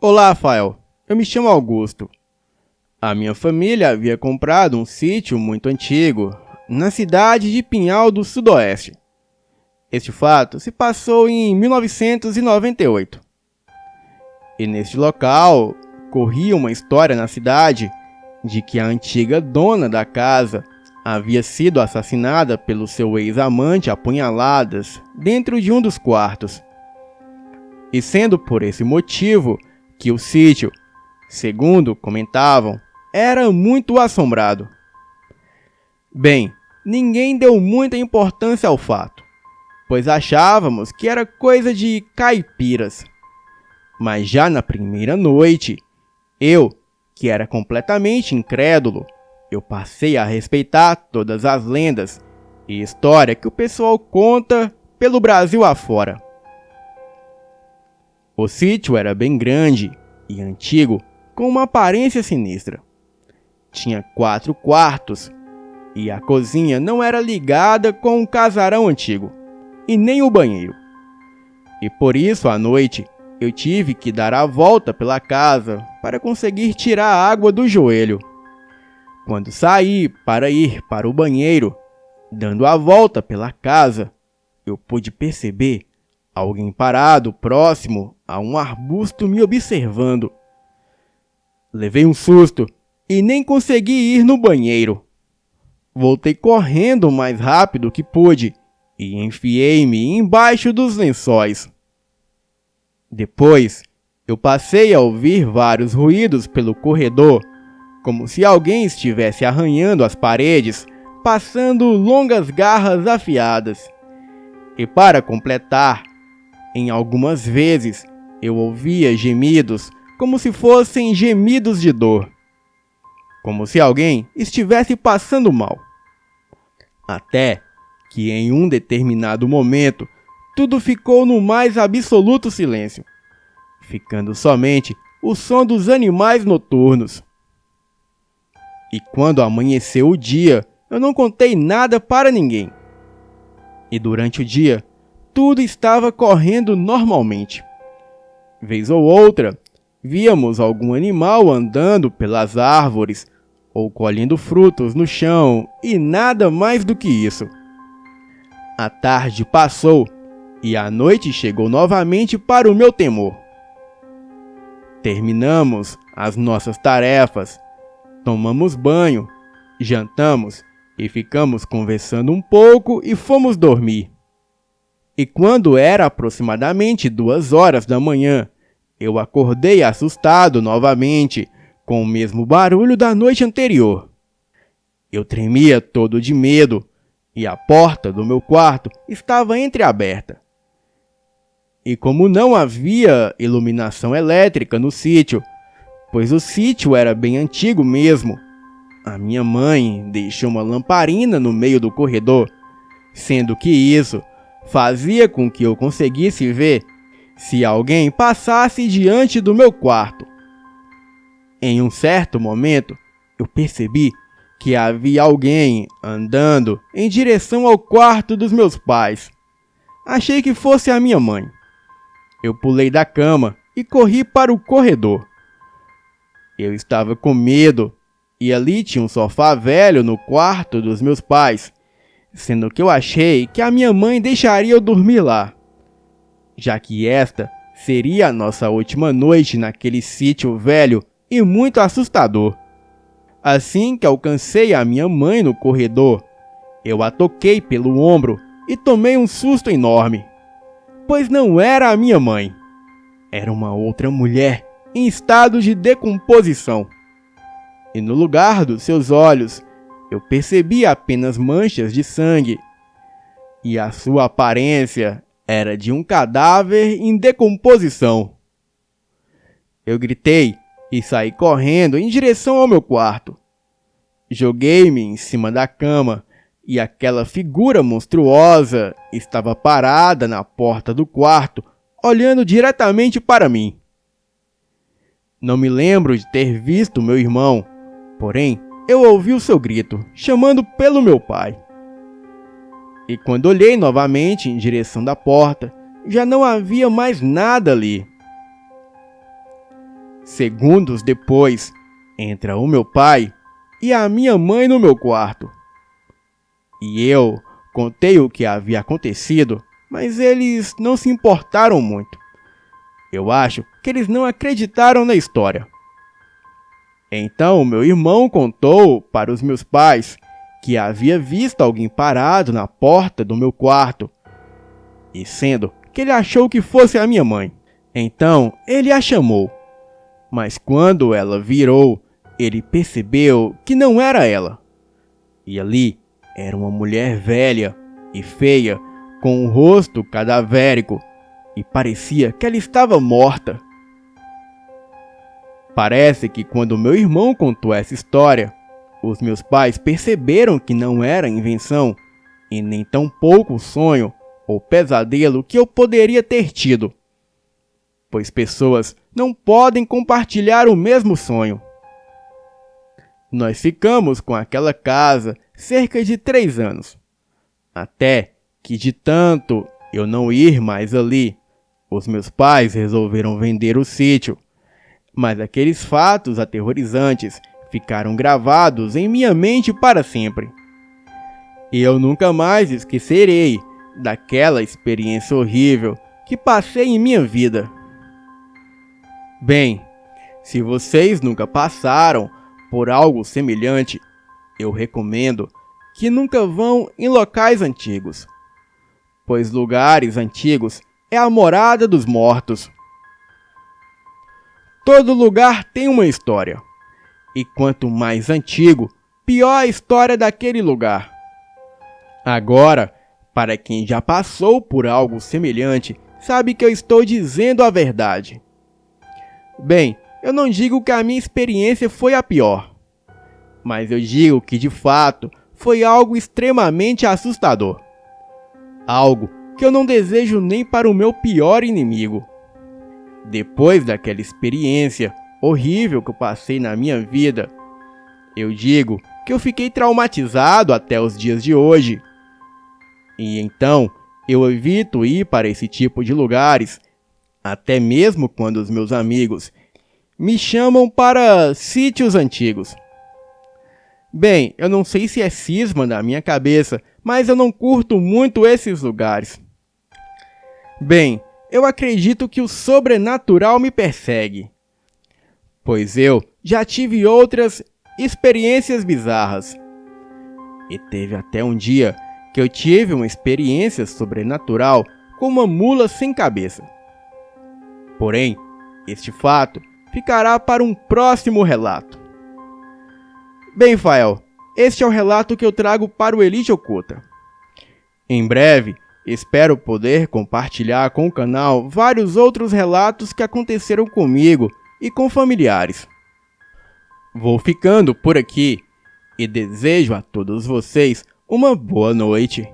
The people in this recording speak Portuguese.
Olá, Rafael. Eu me chamo Augusto. A minha família havia comprado um sítio muito antigo na cidade de Pinhal do Sudoeste. Este fato se passou em 1998. E neste local corria uma história na cidade de que a antiga dona da casa havia sido assassinada pelo seu ex-amante a apunhaladas dentro de um dos quartos. E sendo por esse motivo que o sítio, segundo comentavam, era muito assombrado. Bem, ninguém deu muita importância ao fato, pois achávamos que era coisa de caipiras. Mas já na primeira noite, eu, que era completamente incrédulo, eu passei a respeitar todas as lendas e história que o pessoal conta pelo Brasil afora. O sítio era bem grande e antigo, com uma aparência sinistra. Tinha 4 quartos e a cozinha não era ligada com o casarão antigo, e nem o banheiro. E por isso, à noite, eu tive que dar a volta pela casa para conseguir tirar a água do joelho. Quando saí para ir para o banheiro, dando a volta pela casa, eu pude perceber alguém parado próximo a um arbusto me observando. Levei um susto e nem consegui ir no banheiro. Voltei correndo o mais rápido que pude e enfiei-me embaixo dos lençóis. Depois, eu passei a ouvir vários ruídos pelo corredor, como se alguém estivesse arranhando as paredes, passando longas garras afiadas. E para completar, em algumas vezes eu ouvia gemidos como se fossem gemidos de dor, como se alguém estivesse passando mal. Até que em um determinado momento tudo ficou no mais absoluto silêncio, ficando somente o som dos animais noturnos. E quando amanheceu o dia, eu não contei nada para ninguém. E durante o dia, tudo estava correndo normalmente. Vez ou outra, víamos algum animal andando pelas árvores ou colhendo frutos no chão e nada mais do que isso. A tarde passou e a noite chegou novamente para o meu temor. Terminamos as nossas tarefas, tomamos banho, jantamos e ficamos conversando um pouco e fomos dormir. E quando era aproximadamente 2 horas da manhã, eu acordei assustado novamente, com o mesmo barulho da noite anterior. Eu tremia todo de medo, e a porta do meu quarto estava entreaberta. E como não havia iluminação elétrica no sítio, pois o sítio era bem antigo mesmo, a minha mãe deixou uma lamparina no meio do corredor, sendo que isso fazia com que eu conseguisse ver se alguém passasse diante do meu quarto. Em um certo momento, eu percebi que havia alguém andando em direção ao quarto dos meus pais. Achei que fosse a minha mãe. Eu pulei da cama e corri para o corredor. Eu estava com medo e ali tinha um sofá velho no quarto dos meus pais, sendo que eu achei que a minha mãe deixaria eu dormir lá, já que esta seria a nossa última noite naquele sítio velho e muito assustador. Assim que alcancei a minha mãe no corredor, eu a toquei pelo ombro e tomei um susto enorme, pois não era a minha mãe, era uma outra mulher em estado de decomposição. E no lugar dos seus olhos, eu percebi apenas manchas de sangue, e a sua aparência era de um cadáver em decomposição. Eu gritei e saí correndo em direção ao meu quarto. Joguei-me em cima da cama e aquela figura monstruosa estava parada na porta do quarto, olhando diretamente para mim. Não me lembro de ter visto meu irmão, porém eu ouvi o seu grito, chamando pelo meu pai. E quando olhei novamente em direção da porta, já não havia mais nada ali. Segundos depois, entra o meu pai e a minha mãe no meu quarto. E eu contei o que havia acontecido, mas eles não se importaram muito. Eu acho que eles não acreditaram na história. Então meu irmão contou para os meus pais que havia visto alguém parado na porta do meu quarto, e sendo que ele achou que fosse a minha mãe. Então ele a chamou, mas quando ela virou, ele percebeu que não era ela. E ali era uma mulher velha e feia, com um rosto cadavérico, e parecia que ela estava morta. Parece que quando meu irmão contou essa história, os meus pais perceberam que não era invenção, e nem tampouco sonho ou pesadelo que eu poderia ter tido, pois pessoas não podem compartilhar o mesmo sonho. Nós ficamos com aquela casa cerca de 3 anos, até que de tanto eu não ir mais ali, os meus pais resolveram vender o sítio. Mas aqueles fatos aterrorizantes ficaram gravados em minha mente para sempre. E eu nunca mais esquecerei daquela experiência horrível que passei em minha vida. Bem, se vocês nunca passaram por algo semelhante, eu recomendo que nunca vão em locais antigos, pois lugares antigos é a morada dos mortos. Todo lugar tem uma história, e quanto mais antigo, pior a história daquele lugar. Agora, para quem já passou por algo semelhante, sabe que eu estou dizendo a verdade. Bem, eu não digo que a minha experiência foi a pior, mas eu digo que de fato foi algo extremamente assustador. Algo que eu não desejo nem para o meu pior inimigo. Depois daquela experiência horrível que eu passei na minha vida, eu digo que eu fiquei traumatizado até os dias de hoje. E então eu evito ir para esse tipo de lugares, até mesmo quando os meus amigos me chamam para sítios antigos. Bem, eu não sei se é cisma da minha cabeça, mas eu não curto muito esses lugares. Bem, eu acredito que o sobrenatural me persegue, pois eu já tive outras experiências bizarras. E teve até um dia que eu tive uma experiência sobrenatural com uma mula sem cabeça. Porém, este fato ficará para um próximo relato. Bem, Fael, este é o relato que eu trago para o Elite Oculta. Em breve, espero poder compartilhar com o canal vários outros relatos que aconteceram comigo e com familiares. Vou ficando por aqui e desejo a todos vocês uma boa noite.